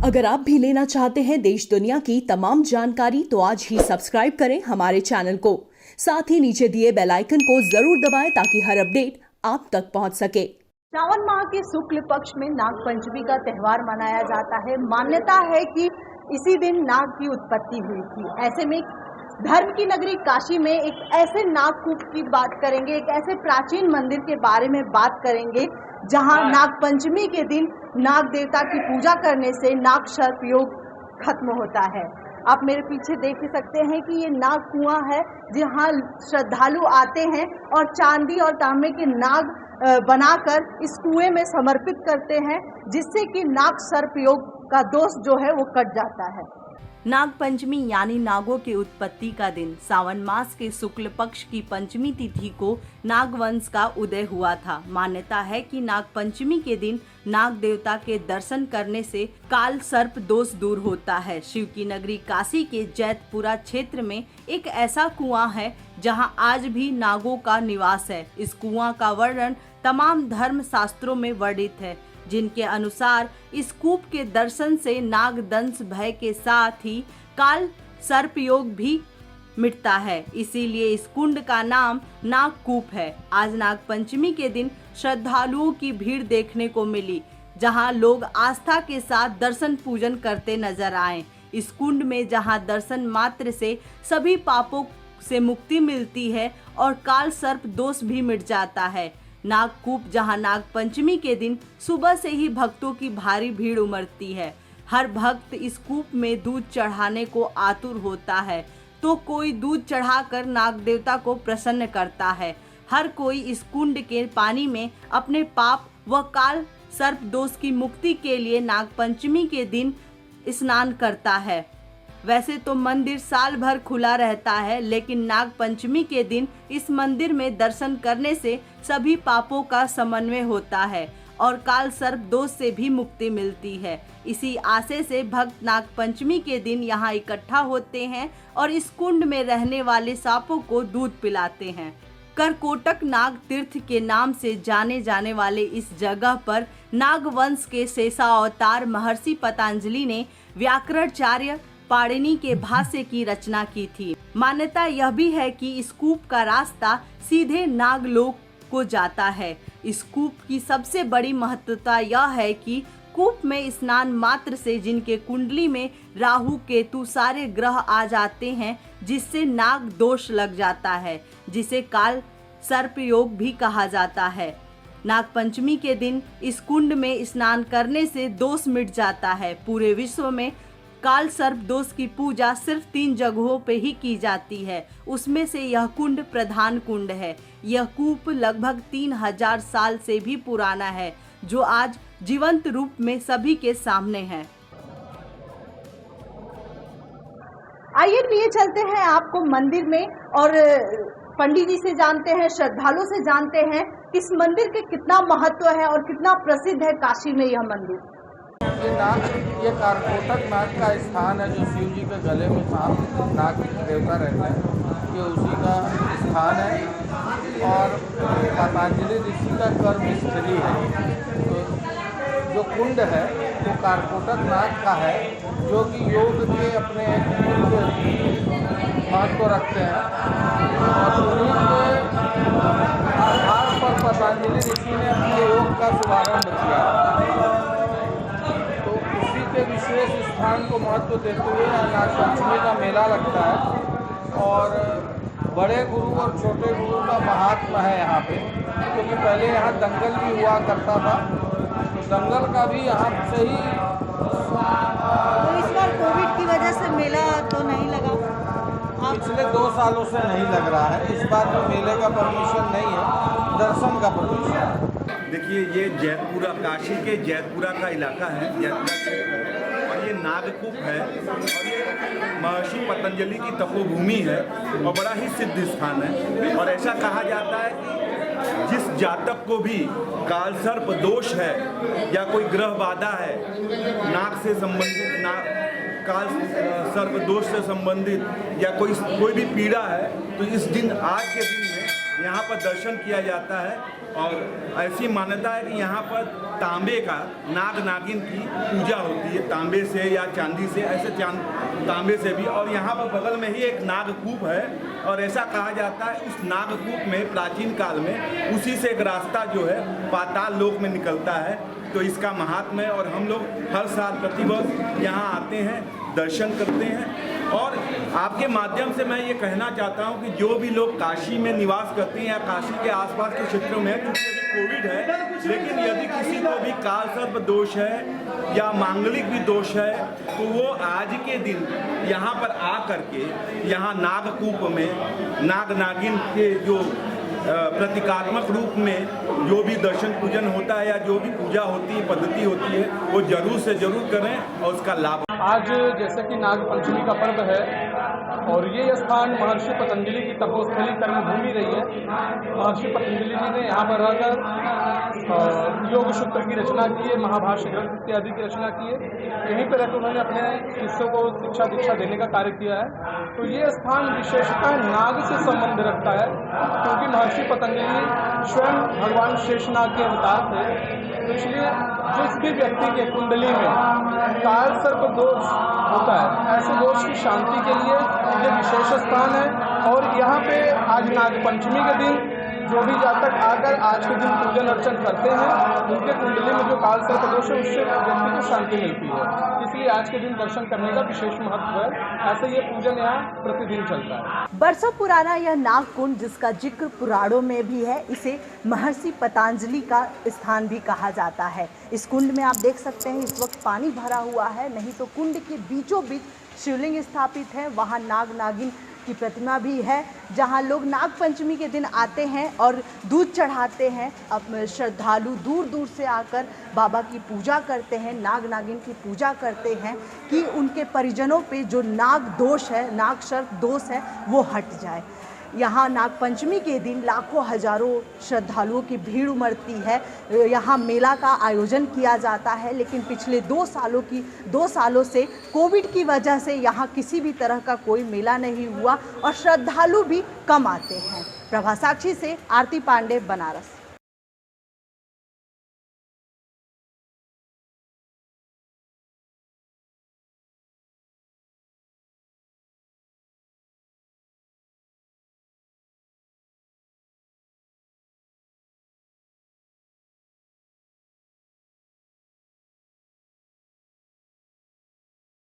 अगर आप भी लेना चाहते हैं देश दुनिया की तमाम जानकारी तो आज ही सब्सक्राइब करें हमारे चैनल को। साथ ही नीचे दिए बेल आइकन को जरूर दबाएं ताकि हर अपडेट आप तक पहुंच सके। सावन माह के शुक्ल पक्ष में नाग पंचमी का त्योहार मनाया जाता है। मान्यता है कि इसी दिन नाग की उत्पत्ति हुई थी। ऐसे में धर्म की नगरी काशी में एक ऐसे नागकूप की बात करेंगे, एक ऐसे प्राचीन मंदिर के बारे में बात करेंगे जहां नाग पंचमी के दिन नाग देवता की पूजा करने से नाग सर्प योग खत्म होता है। आप मेरे पीछे देख सकते हैं कि ये नाग कुआं है जहां श्रद्धालु आते हैं और चांदी और तांबे के नाग बनाकर इस कुएं में समर्पित करते हैं, जिससे कि नाग सर्प योग का दोष जो है वो कट जाता है। नाग पंचमी यानी नागों के उत्पत्ति का दिन सावन मास के शुक्ल पक्ष की पंचमी तिथि को नागवंश का उदय हुआ था। मान्यता है कि नाग पंचमी के दिन नाग देवता के दर्शन करने से काल सर्प दोष दूर होता है। शिव की नगरी काशी के जैतपुरा क्षेत्र में एक ऐसा कुआं है जहां आज भी नागों का निवास है। इस कुआं का वर्णन तमाम धर्म शास्त्रों में वर्णित है, जिनके अनुसार इस कूप के दर्शन से नाग दंश भय के साथ ही काल सर्प योग भी मिटता है। इसीलिए इस कुंड का नाम नागकूप है। आज नाग पंचमी के दिन श्रद्धालुओं की भीड़ देखने को मिली, जहां लोग आस्था के साथ दर्शन पूजन करते नजर आए। इस कुंड में जहां दर्शन मात्र से सभी पापों से मुक्ति मिलती है और काल सर्प दोष भी मिट जाता है। नागकूप जहां नाग पंचमी के दिन सुबह से ही भक्तों की भारी भीड़ उमड़ती है। हर भक्त इस कूप में दूध चढ़ाने को आतुर होता है, तो कोई दूध चढ़ाकर नाग देवता को प्रसन्न करता है। हर कोई इस कुंड के पानी में अपने पाप व काल सर्प दोष की मुक्ति के लिए नाग पंचमी के दिन स्नान करता है। वैसे तो मंदिर साल भर खुला रहता है, लेकिन नाग पंचमी के दिन इस मंदिर में दर्शन करने से सभी पापों का समन्वय होता है और काल सर्प दोष से भी मुक्ति मिलती है। इसी आशय से भक्त नाग पंचमी के दिन यहाँ इकट्ठा होते हैं और इस कुंड में रहने वाले सांपों को दूध पिलाते हैं। करकोटक नाग तीर्थ के नाम से जाने जाने वाले इस जगह पर नागवंश के शेषावतार महर्षि पतंजलि ने व्याकरणाचार्य पाणिनि के भाष्य की रचना की थी। मान्यता यह भी है कि इस कूप का रास्ता सीधे नागलोक को जाता है। इस कूप की सबसे बड़ी महत्वता यह है कि कूप में स्नान मात्र से जिनके कुंडली में राहु केतु सारे ग्रह आ जाते हैं, जिससे नाग दोष लग जाता है, जिसे काल सर्प योग भी कहा जाता है। नाग पंचमी के दिन इस कुंड में स्नान करने से दोष मिट जाता है। पूरे विश्व में काल सर्प दोष की पूजा सिर्फ 3 जगहों पे ही की जाती है, उसमें से यह कुंड प्रधान कुंड है। यह कूप लगभग 3000 साल से भी पुराना है, जो आज जीवंत रूप में सभी के सामने है। आइए लिए चलते हैं आपको मंदिर में और पंडित जी से जानते हैं, श्रद्धालुओं से जानते हैं इस मंदिर के कितना महत्व है और कितना प्रसिद्ध है काशी में यह मंदिर। ये करकोटक नाग का स्थान है, जो शिव जी के गले में नाग देवता रहते हैं, ये उसी का स्थान है और पतंजलि ऋषि का कर्म स्थली है। तो जो कुंड है वो करकोटक नाग का है, जो कि योग के अपने महत्व रखते हैं और उन्हीं के आधार पर पतंजलि ऋषि ने अपने योग का शुभारंभ किया। के विशेष स्थान को महत्व देते हुए नाग पंचमी का मेला लगता है और बड़े गुरु और छोटे गुरु का महात्मा है यहाँ पे, क्योंकि पहले यहाँ दंगल भी हुआ करता था, तो दंगल का भी यहाँ से ही। तो इस बार कोविड की वजह से मेला तो नहीं लगा? पिछले 2 सालों से नहीं लग रहा है। इस बार तो मेले का परमिशन नहीं है, दर्शन का परमिशन है। देखिए, ये जैतपुरा, काशी के जैतपुरा का इलाका है, जैतपुरा, और ये नागकूप है और ये महर्षि पतंजलि की तपोभूमि है और बड़ा ही सिद्ध स्थान है। और ऐसा कहा जाता है कि जिस जातक को भी काल सर्प दोष है या कोई ग्रह बाधा है, नाग से संबंधित काल सर्प दोष से संबंधित या कोई भी पीड़ा है तो इस दिन, आज के दिन में यहाँ पर दर्शन किया जाता है। और ऐसी मान्यता है कि यहाँ पर तांबे का नाग नागिन की पूजा होती है, तांबे से या चांदी से, ऐसे तांबे से भी। और यहाँ पर बगल में ही एक नागकूप है और ऐसा कहा जाता है उस नागकूप में प्राचीन काल में उसी से एक रास्ता जो है पाताल लोक में निकलता है। तो इसका महात्म्य है और हम लोग हर साल प्रतिवर्ष यहाँ आते हैं, दर्शन करते हैं। और आपके माध्यम से मैं ये कहना चाहता हूँ कि जो भी लोग काशी में निवास करते हैं या काशी के आसपास के क्षेत्रों में, क्योंकि अभी कोविड है, लेकिन यदि किसी को भी काल सर्प दोष है या मांगलिक भी दोष है तो वो आज के दिन यहाँ पर आ करके यहाँ नागकूप में नाग नागिन के जो प्रतीकात्मक रूप में जो भी दर्शन पूजन होता है या जो भी पूजा होती है, पद्धति होती है, वो जरूर से जरूर करें और उसका लाभ। आज जैसे कि नाग पंचमी का पर्व है और ये स्थान महर्षि पतंजलि की तपोस्थली कर्मभूमि रही है। महर्षि पतंजलि जी ने यहाँ पर रहकर योग सूत्र की रचना की है, महाभाष्य ग्रंथ इत्यादि की रचना की है। यहीं पर रहकर उन्होंने अपने शिष्यों को शिक्षा दीक्षा देने का कार्य किया है। तो ये स्थान विशेषतः नाग से संबंध रखता है, क्योंकि महर्षि पतंजलि स्वयं भगवान शेषनाग के अवतार थे। तो इसलिए जिस भी व्यक्ति के कुंडली में काल सर्प दोष होता है, ऐसे दोष की शांति के लिए ये विशेष स्थान है। और यहाँ पे आज नाग पंचमी के दिन जो भी जातक आकर आज के दिन पूजन अर्चन करते हैं, उनके कुंडली में जो काल सर्प दोष है उससे व्यक्ति को शांति मिलती है। इसलिए आज के दिन दर्शन करने का विशेष महत्व है। ऐसे ये पूजन यहाँ प्रतिदिन चलता है। बरसों पुराना यह नाग कुंड, जिसका जिक्र पुराणों में भी है, इसे महर्षि पतंजलि का स्थान भी कहा जाता है। इस कुंड में आप देख सकते हैं इस वक्त पानी भरा हुआ है, नहीं तो कुंड के बीचों बीच शिवलिंग स्थापित है। वहाँ नाग नागिन की प्रतिमा भी है, जहां लोग नाग पंचमी के दिन आते हैं और दूध चढ़ाते हैं। अब श्रद्धालु दूर दूर से आकर बाबा की पूजा करते हैं, नाग नागिन की पूजा करते हैं कि उनके परिजनों पे जो नाग दोष है, नाग सर्प दोष है, वो हट जाए। यहाँ नाग पंचमी के दिन लाखों हजारों श्रद्धालुओं की भीड़ उमड़ती है। यहाँ मेला का आयोजन किया जाता है, लेकिन पिछले 2 सालों से कोविड की वजह से यहाँ किसी भी तरह का कोई मेला नहीं हुआ और श्रद्धालु भी कम आते हैं। प्रभा साक्षी से आरती पांडे, बनारस।